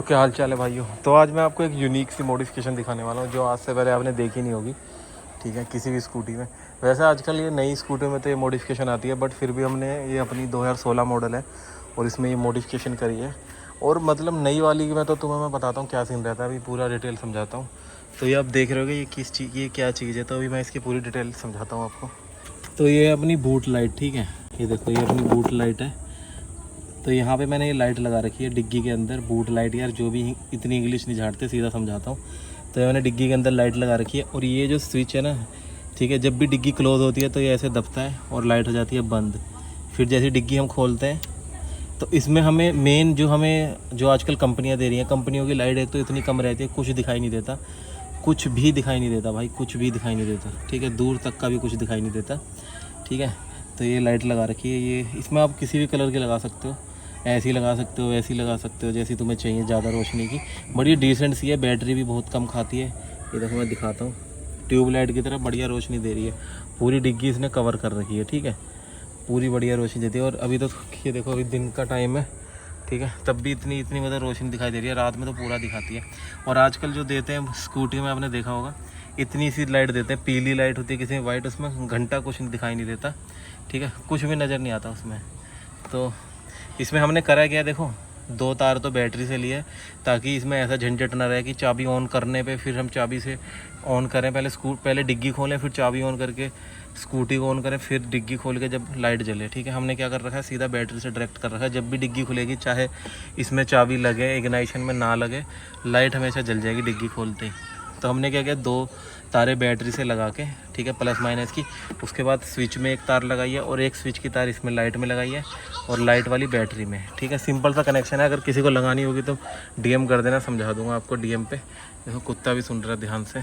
क्या हाल चाल है भाइयों। तो आज मैं आपको एक यूनिक सी मॉडिफिकेशन दिखाने वाला हूँ जो आज से पहले आपने देखी नहीं होगी। ठीक है, किसी भी स्कूटी में। वैसे आजकल ये नई स्कूटी में तो ये मॉडिफिकेशन आती है, बट फिर भी हमने ये अपनी 2016 मॉडल है और इसमें ये मॉडिफिकेशन करी है। और मतलब नई वाली में तो तुम्हें मैं बताता हूँ क्या सीन रहता है, अभी पूरा डिटेल समझाता हूँ। तो ये आप देख रहे होगे ये किस चीज़, ये क्या चीज़ है, तो अभी मैं इसकी पूरी डिटेल समझाता हूँ आपको। तो ये अपनी बूट लाइट, ठीक है, ये देखो ये अपनी बूट लाइट है। तो यहाँ पे मैंने ये लाइट लगा रखी है डिग्गी के अंदर, बूट लाइट। यार जो भी इतनी इंग्लिश नहीं झाड़ते, सीधा समझाता हूँ। तो ये मैंने डिग्गी के अंदर लाइट लगा रखी है और ये जो स्विच है ना, ठीक है, जब भी डिग्गी क्लोज होती है तो ये ऐसे दबता है और लाइट हो जाती है बंद। फिर जैसे डिग्गी हम खोलते हैं तो इसमें हमें मेन जो आजकल कंपनियाँ दे रही हैं, कंपनियों की लाइट एक तो इतनी कम रहती है, कुछ दिखाई नहीं देता, कुछ भी दिखाई नहीं देता भाई, कुछ भी दिखाई नहीं देता। ठीक है, दूर तक का भी कुछ दिखाई नहीं देता। ठीक है, तो ये लाइट लगा रखी है। ये इसमें आप किसी भी कलर की लगा सकते हो, ऐसी लगा सकते हो, ऐसी लगा सकते हो, जैसी तुम्हें चाहिए, ज़्यादा रोशनी की। बड़ी डिसेंट सी है, बैटरी भी बहुत कम खाती है। ये देखो मैं दिखाता हूँ, ट्यूबलाइट की तरह बढ़िया रोशनी दे रही है। पूरी डिग्गी इसने कवर कर रखी है। ठीक है, पूरी बढ़िया रोशनी देती है। और अभी तो ये देखो अभी दिन का टाइम है, ठीक है, तब भी इतनी मतलब रोशनी दिखाई दे रही है। रात में तो पूरा दिखाती है। और आजकल जो देते हैं स्कूटी में, आपने देखा होगा, इतनी सी लाइट देते हैं, पीली लाइट होती है, किसी में वाइट, उसमें घंटा कुछ दिखाई नहीं देता। ठीक है, कुछ भी नज़र नहीं आता उसमें। तो इसमें हमने करा क्या, देखो 2 तार तो बैटरी से लिए, ताकि इसमें ऐसा झंझट ना रहे कि चाबी ऑन करने पे फिर हम चाबी से ऑन करें, पहले डिग्गी खोलें, फिर चाबी ऑन करके स्कूटी को ऑन करें, फिर डिग्गी खोल के जब लाइट जले। ठीक है, हमने क्या कर रखा है, सीधा बैटरी से डायरेक्ट कर रखा है। जब भी डिग्गी खुलेगी, चाहे इसमें चाबी लगे, इग्नाइशन में ना लगे, लाइट हमेशा जल जाएगी डिग्गी खोलते ही। तो हमने क्या किया, 2 तारें बैटरी से लगा के, ठीक है, प्लस माइनस की, उसके बाद स्विच में एक तार लगाई है और एक स्विच की तार इसमें लाइट में लगाई है और लाइट वाली बैटरी में। ठीक है, सिंपल सा कनेक्शन है। अगर किसी को लगानी होगी तो डीएम कर देना, समझा दूंगा आपको डीएम पे। देखो कुत्ता भी सुन रहा है ध्यान से,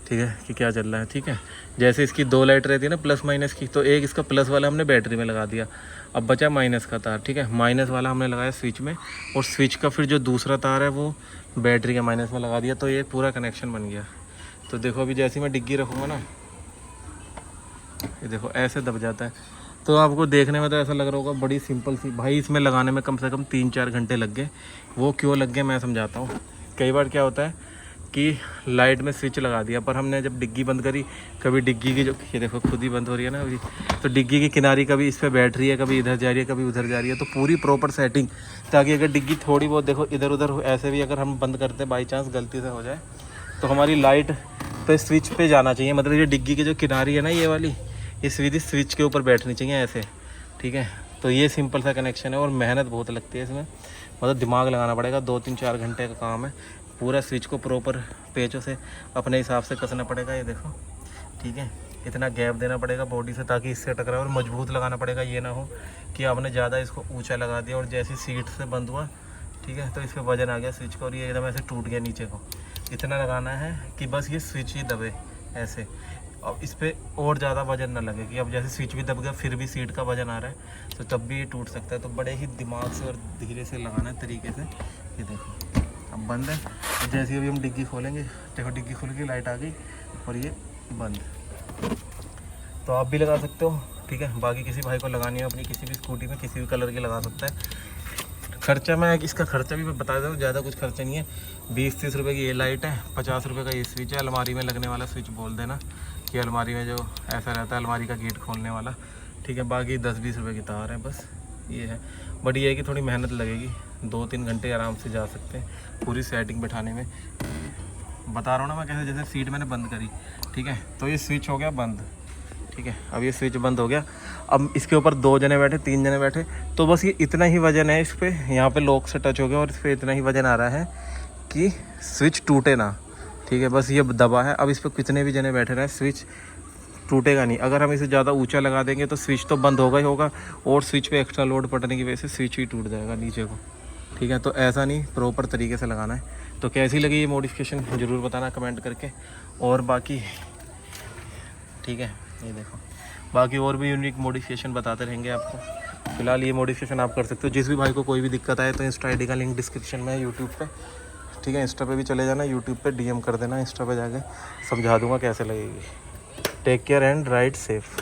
ठीक है, कि क्या चल रहा है। ठीक है, जैसे इसकी 2 लाइट रहती है ना प्लस माइनस की, तो एक इसका प्लस वाला हमने बैटरी में लगा दिया, अब बचा माइनस का तार। ठीक है, माइनस वाला हमने लगाया स्विच में, और स्विच का फिर जो दूसरा तार है वो बैटरी के माइनस में लगा दिया। तो ये पूरा कनेक्शन बन गया। तो देखो अभी जैसे मैं डिग्गी रखूँगा ना, ये देखो ऐसे दब जाता है। तो आपको देखने में तो ऐसा लग रहा होगा बड़ी सिंपल सी, भाई इसमें लगाने में कम से कम 3-4 घंटे लग गए। वो क्यों लग गए मैं समझाता हूँ। कई बार क्या होता है कि लाइट में स्विच लगा दिया, पर हमने जब डिग्गी बंद करी, कभी डिग्गी की जो, ये देखो खुद ही बंद हो रही है ना अभी, तो डिग्गी की किनारी कभी इस पर बैटरी है, कभी इधर जा रही है, कभी उधर जा रही है। तो पूरी प्रॉपर सेटिंग, ताकि अगर डिग्गी थोड़ी बहुत देखो इधर उधर ऐसे भी अगर हम बंद करते बाई चांस गलती से हो जाए, तो हमारी लाइट पे स्विच पे जाना चाहिए। मतलब ये डिग्गी की जो किनारी है ना, ये वाली, ये सीधी स्विच के ऊपर बैठनी चाहिए ऐसे। ठीक है, तो ये सिंपल सा कनेक्शन है और मेहनत बहुत लगती है इसमें, मतलब दिमाग लगाना पड़ेगा। 2-3-4 घंटे का काम है। पूरा स्विच को प्रॉपर पेचों से अपने हिसाब से कसना पड़ेगा, ये देखो। ठीक है, इतना गैप देना पड़ेगा बॉडी से ताकि इससे टकराए, और मजबूत लगाना पड़ेगा। ये ना हो कि आपने ज़्यादा इसको ऊँचा लगा दिया और जैसी सीट से बंद हुआ, ठीक है, तो इस पर वजन आ गया स्विच का और ये एकदम ऐसे टूट गया नीचे को। इतना लगाना है कि बस ये स्विच ही दबे ऐसे। अब इस पर और ज़्यादा वजन ना लगे कि अब जैसे स्विच भी दब गया फिर भी सीट का वजन आ रहा है, तो तब भी ये टूट सकता है। तो बड़े ही दिमाग से और धीरे से लगाना है तरीके से। ये देखो अब बंद है, तो जैसे अभी हम डिग्गी खोलेंगे, देखो डिग्गी खुल गई, लाइट आ गई और ये बंद। तो आप भी लगा सकते हो। ठीक है, बाकी किसी भाई को लगानी हो अपनी किसी भी स्कूटी में, किसी भी कलर की लगा सकता है। खर्चा मैं इसका खर्चा भी मैं बता दूँ, ज़्यादा कुछ खर्चा नहीं है। 20-30 रुपये की ये लाइट है, 50 रुपये का ये स्विच है। अलमारी में लगने वाला स्विच बोल देना कि अलमारी में जो ऐसा रहता है, अलमारी का गेट खोलने वाला। ठीक है, बाकी 10-20 रुपये की तार है, बस ये है। बट ये है कि थोड़ी मेहनत लगेगी, 2-3 घंटे आराम से जा सकते हैं पूरी सेटिंग बैठाने में। बता रहा हूँ ना मैं कैसे, जैसे सीट मैंने बंद करी, ठीक है, तो ये स्विच हो गया बंद। ठीक है, अब ये स्विच बंद हो गया। अब इसके ऊपर 2 जने बैठे, 3 जने बैठे, तो बस ये इतना ही वजन है इस पर, यहाँ पे लॉक से टच हो गया और इस पर इतना ही वजन आ रहा है कि स्विच टूटे ना। ठीक है, बस ये दबा है। अब इस पर कितने भी जने बैठे रहे, स्विच टूटेगा नहीं। अगर हम इसे ज़्यादा ऊंचा लगा देंगे तो स्विच तो बंद होगा ही होगा, और स्विच पे एक्स्ट्रा लोड पड़ने की वजह से स्विच ही टूट जाएगा नीचे को। ठीक है, तो ऐसा नहीं, प्रॉपर तरीके से लगाना है। तो कैसी लगी ये मॉडिफिकेशन ज़रूर बताना कमेंट करके। और बाकी ठीक है, ये देखो बाकी और भी यूनिक मॉडिफिकेशन बताते रहेंगे आपको। फिलहाल ये मॉडिफिकेशन आप कर सकते हो। जिस भी भाई को कोई भी दिक्कत आए तो इंस्टा आईडी का लिंक डिस्क्रिप्शन में है यूट्यूब पे। ठीक है, इंस्टा पे भी चले जाना, यूट्यूब पे डीएम कर देना, इंस्टा पे जाके समझा दूंगा कैसे लगेगी। Take care and ride safe.